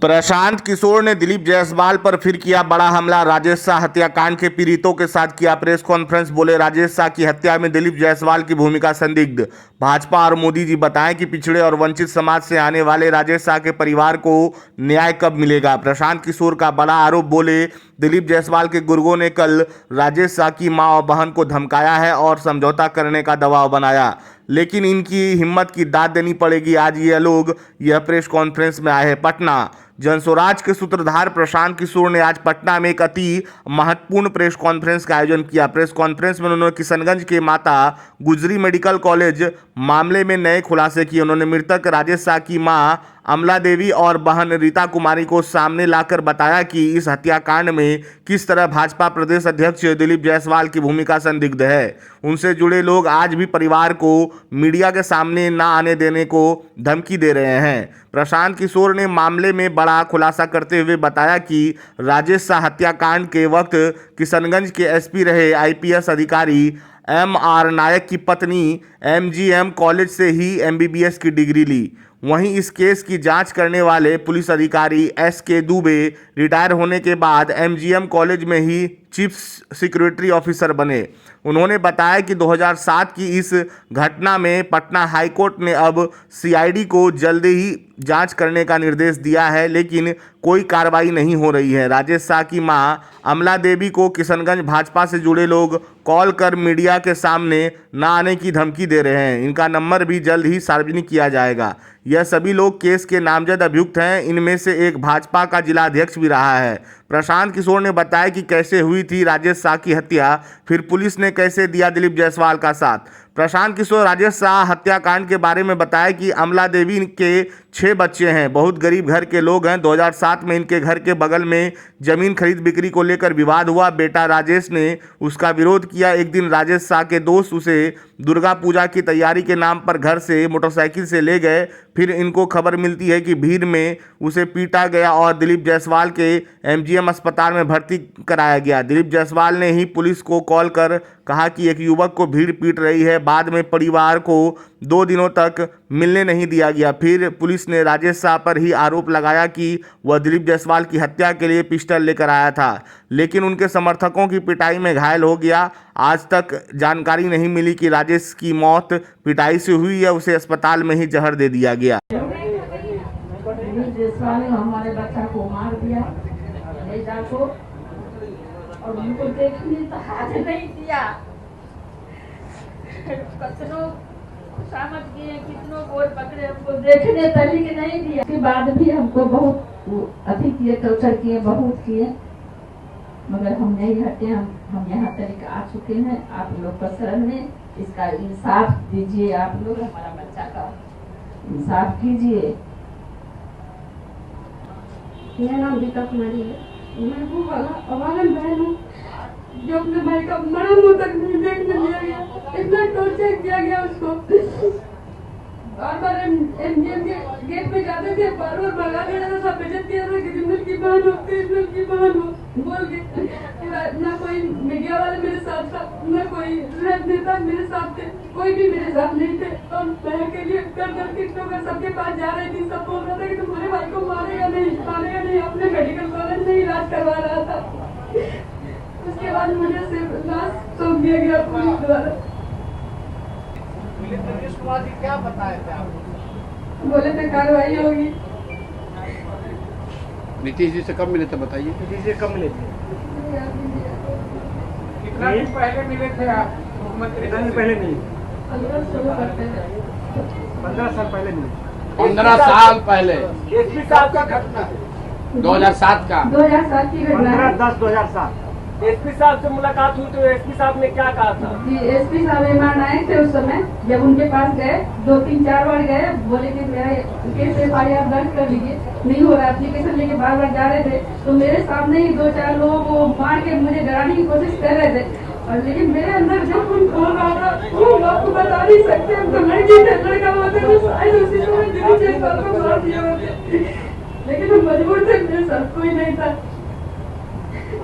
प्रशांत किशोर ने दिलीप जायसवाल पर फिर किया बड़ा हमला। राजेश शाह हत्याकांड के पीड़ितों के साथ किया प्रेस कॉन्फ्रेंस। बोले, राजेश शाह की हत्या में दिलीप जायसवाल की भूमिका संदिग्ध। भाजपा और मोदी जी बताएं कि पिछड़े और वंचित समाज से आने वाले राजेश शाह के परिवार को न्याय कब मिलेगा। प्रशांत किशोर का बड़ा आरोप। बोले, दिलीप जायसवाल के गुर्गों ने कल राजेश शाह की मां और बहन को धमकाया है और समझौता करने का दबाव बनाया, लेकिन इनकी हिम्मत की दाद देनी पड़ेगी। आज ये लोग यह प्रेस कॉन्फ्रेंस में आए हैं। पटना जनस्वराज के सूत्रधार प्रशांत किशोर ने आज पटना में एक अति महत्वपूर्ण प्रेस कॉन्फ्रेंस का आयोजन किया। प्रेस कॉन्फ्रेंस में उन्होंने किशनगंज के माता गुजरी मेडिकल कॉलेज मामले में नए खुलासे किए। उन्होंने मृतक राजेश शाह की मां अमला देवी और बहन रीता कुमारी को सामने लाकर बताया कि इस हत्याकांड में किस तरह भाजपा प्रदेश अध्यक्ष दिलीप जायसवाल की भूमिका संदिग्ध है। उनसे जुड़े लोग आज भी परिवार को मीडिया के सामने न आने देने को धमकी दे रहे हैं। प्रशांत किशोर ने मामले में बड़ा खुलासा करते हुए बताया कि राजेश शाह हत्याकांड के वक्त किशनगंज के एसपी रहे आईपीएस अधिकारी MR नायक की पत्नी MGM कॉलेज से ही MBBS की डिग्री ली। वहीं इस केस की जांच करने वाले पुलिस अधिकारी SK दुबे रिटायर होने के बाद MGM कॉलेज में ही चीफ सिक्योरिटी ऑफिसर बने। उन्होंने बताया कि 2007 की इस घटना में पटना हाईकोर्ट ने अब CID को जल्दी ही जांच करने का निर्देश दिया है, लेकिन कोई कार्रवाई नहीं हो रही है। राजेश शाह की मां अमला देवी को किशनगंज भाजपा से जुड़े लोग कॉल कर मीडिया के सामने न आने की धमकी दे रहे हैं। इनका नंबर भी जल्द ही सार्वजनिक किया जाएगा। यह सभी लोग केस के नामजद अभियुक्त हैं। इनमें से एक भाजपा का जिला अध्यक्ष भी रहा है। प्रशांत किशोर ने बताया कि कैसे हुई थी राजेश शाह की हत्या, फिर पुलिस ने कैसे दिया दिलीप जायसवाल का साथ। प्रशांत किशोर राजेश शाह हत्याकांड के बारे में बताया कि अमला देवी के 6 बच्चे हैं, बहुत गरीब घर के लोग हैं। 2007 में इनके घर के बगल में जमीन खरीद बिक्री को लेकर विवाद हुआ। बेटा राजेश ने उसका विरोध किया। एक दिन राजेश शाह के दोस्त उसे दुर्गा पूजा की तैयारी के नाम पर घर से मोटरसाइकिल से ले गए। फिर इनको खबर मिलती है कि भीड़ में उसे पीटा गया और दिलीप जायसवाल के MGM अस्पताल में भर्ती कराया गया। दिलीप जायसवाल ने ही पुलिस को कॉल कर कहा कि एक युवक को भीड़ पीट रही है। बाद में परिवार को 2 दिनों तक मिलने नहीं दिया गया। फिर पुलिस ने राजेश शाह पर ही आरोप लगाया कि वह दिलीप जायसवाल की हत्या के लिए पिस्टल लेकर आया था, लेकिन उनके समर्थकों की पिटाई में घायल हो गया। आज तक जानकारी नहीं मिली कि राजेश की मौत पिटाई से हुई या उसे अस्पताल में ही जहर दे दिया गया। हमारे बच्चा को मार दिया और उनको देखने तो हाथ नहीं दिया। कितनों खुशामद किए, कितनों गोर पकड़े, हमको देखने तरीक नहीं दिया। उसके बाद भी हमको बहुत अति किए, टॉर्चर किए, बहुत किए, मगर हम नहीं हटे। हम यहाँ तक आ चुके हैं। आप लोग का शरण में इसका इंसाफ दीजिए। आप लोग हमारा बच्चा का इंसाफ कीजिए। मेरा नाम रीता कुमारी है। मैं वो अवागन बहन हूँ जो अपने भाई का मरण मुँह तक नहीं देखने दिया गया। इतना टॉर्चर किया गया उसको। बार बार MGM के गेट पे जाते थे, बार बार भगा देता था, सब बेइज्जत किया था कि जिंदल की बहन हो, जिंदल की बहन हो बोल के। ना कोई मीडिया वाले मेरे साथ था, ना कोई नेता मेरे साथ थे, कोई भी मेरे साथ नहीं थे। और बहन के लिए कर सबके पास जा रही थी। सब बोल रहा था कि तुम्हारे भाई को मारेगा नहीं। अपने मेडिकल कॉलेज में इलाज करवा रहा था। उसके बाद मुझे सिर्फ लाश सौंप दिया गया पुलिस द्वारा। नीतीश कुमार जी क्या बताए थे आपको? बोले थे कार्रवाई होगी। नीतीश जी से कब मिले थे बताइए? नीतीश जी कब मिले थे? कितना दिन पहले मिले थे आप मुख्यमंत्री? कितना दिन पहले मिले? 15 साल पहले मिले। 15 साल पहले। एसपी साहब का घटना 2007 का। 2007 की घटना है। 15/10/2007 एसपी साहब से मुलाकात हुई तो एसपी साहब ने क्या कहा था? जी, एसपी साहब MR नायक थे उस समय। जब उनके पास गए, 2-3-4 बार गए, बोले कि मेरा केस FIR दर्ज कर लीजिए। नहीं हो रहा, एप्लीकेशन लेके बार जा रहे थे। तो मेरे सामने ही 2-4 लोगों को मार के मुझे डराने की कोशिश कर रहे थे। और लेकिन मेरे अंदर जो कुछ हो रहा था वो आपको बता नहीं सकते। हम तो लड़की थे, लड़का होते तो शायद उसी समय दिल्ली जायसवाल को मार दिए होते, लेकिन हम मजबूर थे, मेरे साथ कोई नहीं था।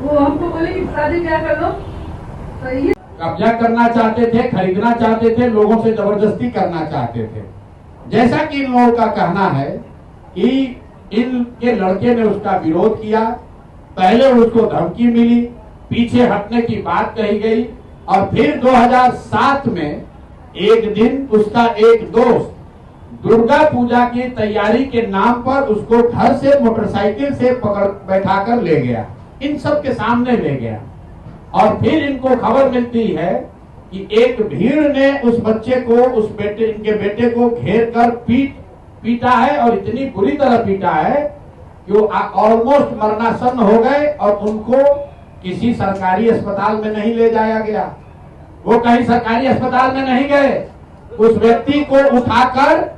वो हमको बोले कि शादी ब्याह कर लो। तो ये कब्जा करना चाहते थे, खरीदना चाहते थे, लोगों से जबरदस्ती करना चाहते थे। जैसा कि इन लोगों का कहना है कि इनके लड़के ने उसका विरोध किया। पहले उसको धमकी मिली, पीछे हटने की बात कही गई और फिर 2007 में एक दिन उसका एक दोस्त दुर्गा पूजा की तैयारी के नाम पर उसको घर से मोटरसाइकिल से पकड़ बैठाकर ले गया, इन सब के सामने ले गया। और फिर इनको खबर मिलती है कि एक भीड़ ने उस बच्चे को, इनके बेटे को घेर कर पीटा है और इतनी बुरी तरह पीटा है कि वो ऑलमोस्ट मरणासन हो गए और उनको किसी सरकारी अस्पताल में नहीं ले जाया गया। वो कहीं सरकारी अस्पताल में नहीं गए, उस व्यक्ति को उठाकर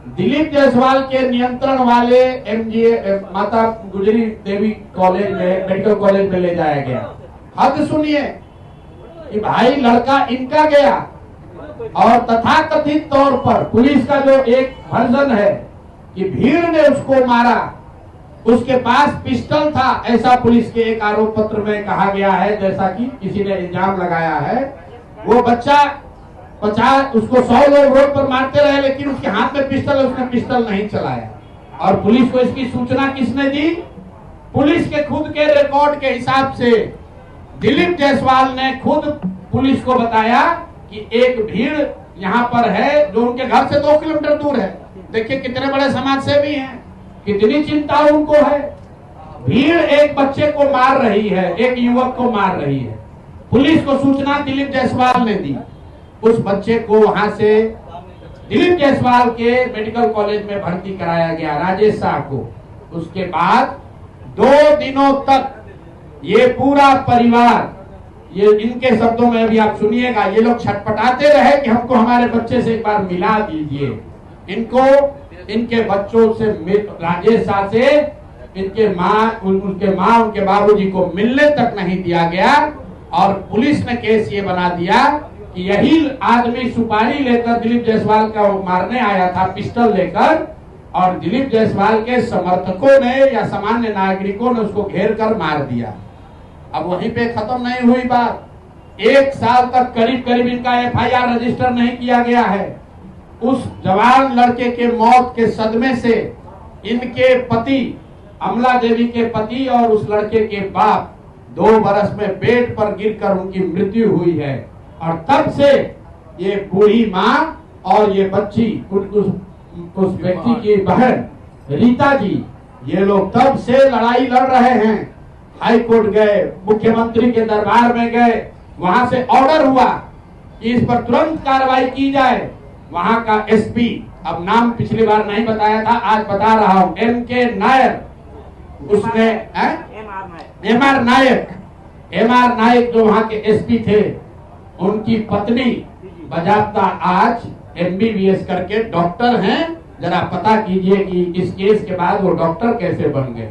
दिलीप जायसवाल के नियंत्रण वाले एमजीए माता गुजरी देवी कॉलेज में, मेडिकल कॉलेज में ले जाया गया। हद सुनिए कि भाई लड़का इनका गया और तथाकथित तौर पर पुलिस का जो एक वर्जन है कि भीड़ ने उसको मारा, उसके पास पिस्टल था, ऐसा पुलिस के एक आरोप पत्र में कहा गया है, जैसा कि किसी ने इल्जाम लगाया है। वो बच्चा 50 उसको 100 लोग रोड पर मारते रहे लेकिन उसके हाथ में पिस्टल है, उसने पिस्टल नहीं चलाया। और पुलिस को इसकी सूचना किसने दी? पुलिस के खुद के रिकॉर्ड के हिसाब से दिलीप जायसवाल ने खुद पुलिस को बताया कि एक भीड़ यहाँ पर है जो उनके घर से 2 किलोमीटर दूर है। देखिए कितने बड़े समाज सेवी हैं, कितनी चिंता उनको है। भीड़ एक बच्चे को मार रही है, एक युवक को मार रही है। पुलिस को सूचना दिलीप जायसवाल ने दी, उस बच्चे को वहां से दिलीप जायसवाल के मेडिकल कॉलेज में भर्ती कराया गया, राजेश शाह को। उसके बाद 2 दिनों तक ये पूरा परिवार, ये इनके शब्दों में भी आप सुनिएगा, ये लोग छटपटाते रहे कि हमको हमारे बच्चे से एक बार मिला दीजिए। इनको इनके बच्चों से, राजेश शाह से उनके माँ उनके बाबूजी को मिलने तक नहीं दिया गया। और पुलिस ने केस ये बना दिया कि यही आदमी सुपारी लेकर दिलीप जायसवाल का मारने आया था, पिस्टल लेकर, और दिलीप जायसवाल के समर्थकों ने या सामान्य नागरिकों ने उसको घेर कर मार दिया। अब वहीं पे खत्म नहीं हुई बात, 1 साल तक करीब करीब इनका FIR रजिस्टर नहीं किया गया है। उस जवान लड़के के मौत के सदमे से इनके पति, अमला देवी के पति और उस लड़के के बाप 2 बरस में बेड पर गिरकर उनकी मृत्यु हुई है। और तब से ये बूढ़ी माँ और ये बच्ची, उस व्यक्ति की बहन रीता जी, ये लोग तब से लड़ाई लड़ रहे हैं। हाई कोर्ट गए, मुख्यमंत्री के दरबार में गए, वहां से ऑर्डर हुआ कि इस पर तुरंत कार्रवाई की जाए। वहां का SP, अब नाम पिछली बार नहीं बताया था, आज बता रहा हूं, MK नायर, उसने MR नायक जो वहां के SP थे, उनकी पत्नी बजाबता आज MBBS करके डॉक्टर हैं। जरा पता कीजिए कि इस केस के बाद वो डॉक्टर कैसे बन गए।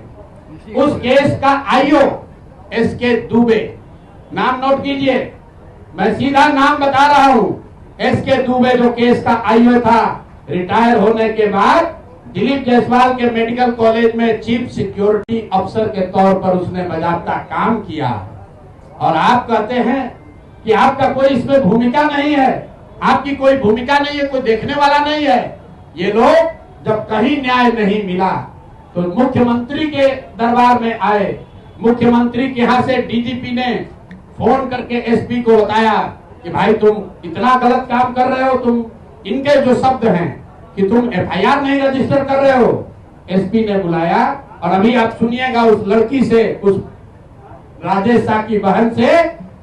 उस केस का IO SK दुबे, नाम नोट कीजिए, मैं सीधा नाम बता रहा हूं। SK दुबे जो केस का IO था, रिटायर होने के बाद दिलीप जायसवाल के मेडिकल कॉलेज में चीफ सिक्योरिटी अफसर के तौर पर उसने बाकायदा काम किया। और आप कहते हैं कि आपका कोई इसमें भूमिका नहीं है, आपकी कोई भूमिका नहीं है, कोई देखने वाला नहीं है। ये लोग जब कहीं न्याय नहीं मिला तो मुख्यमंत्री के दरबार में आए। मुख्यमंत्री के यहाँ से DGP ने फोन करके SP को बताया कि भाई तुम इतना गलत काम कर रहे हो, तुम, इनके जो शब्द हैं कि तुम FIR नहीं रजिस्टर कर रहे हो। SP ने बुलाया और अभी आप सुनिएगा उस लड़की से, उस राजेश शाह की बहन से,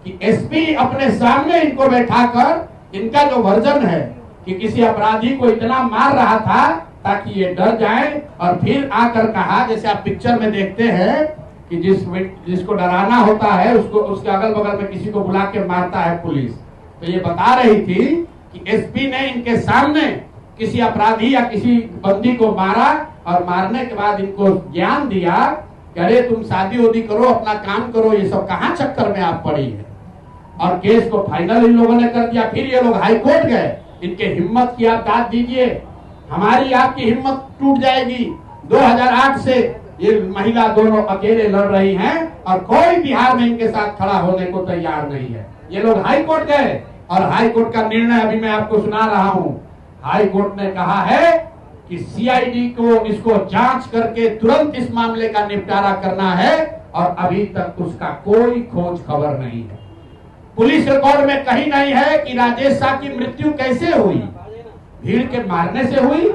कि SP अपने सामने इनको बैठाकर इनका जो वर्जन है कि किसी अपराधी को इतना मार रहा था ताकि ये डर जाए, और फिर आकर कहा, जैसे आप पिक्चर में देखते हैं कि जिसको डराना होता है उसको, उसके अगल बगल में किसी को बुला के मारता है पुलिस। तो ये बता रही थी कि SP ने इनके सामने किसी अपराधी या किसी बंदी को मारा और मारने के बाद इनको ज्ञान दिया कि अरे तुम शादी उदी करो, अपना काम करो, ये सब कहाँ चक्कर में आप पड़ी है। और केस को फाइनल इन लोगों ने कर दिया। फिर ये लोग हाई कोर्ट गए, इनके हिम्मत की आप दाद दीजिए, हमारी आपकी हिम्मत टूट जाएगी। 2008 से ये महिला दोनों अकेले लड़ रही हैं और कोई बिहार में इनके साथ खड़ा होने को तैयार नहीं है। ये लोग हाई कोर्ट गए और हाई कोर्ट का निर्णय अभी मैं आपको सुना रहा हूं। हाई कोर्ट ने कहा है कि सीआईडी को इसको जांच करके तुरंत इस मामले का निपटारा करना है, और अभी तक उसका कोई खोज खबर नहीं है। पुलिस रिकॉर्ड में कहीं नहीं है कि राजेश शाह की मृत्यु कैसे हुई, भीड़ के मारने से हुई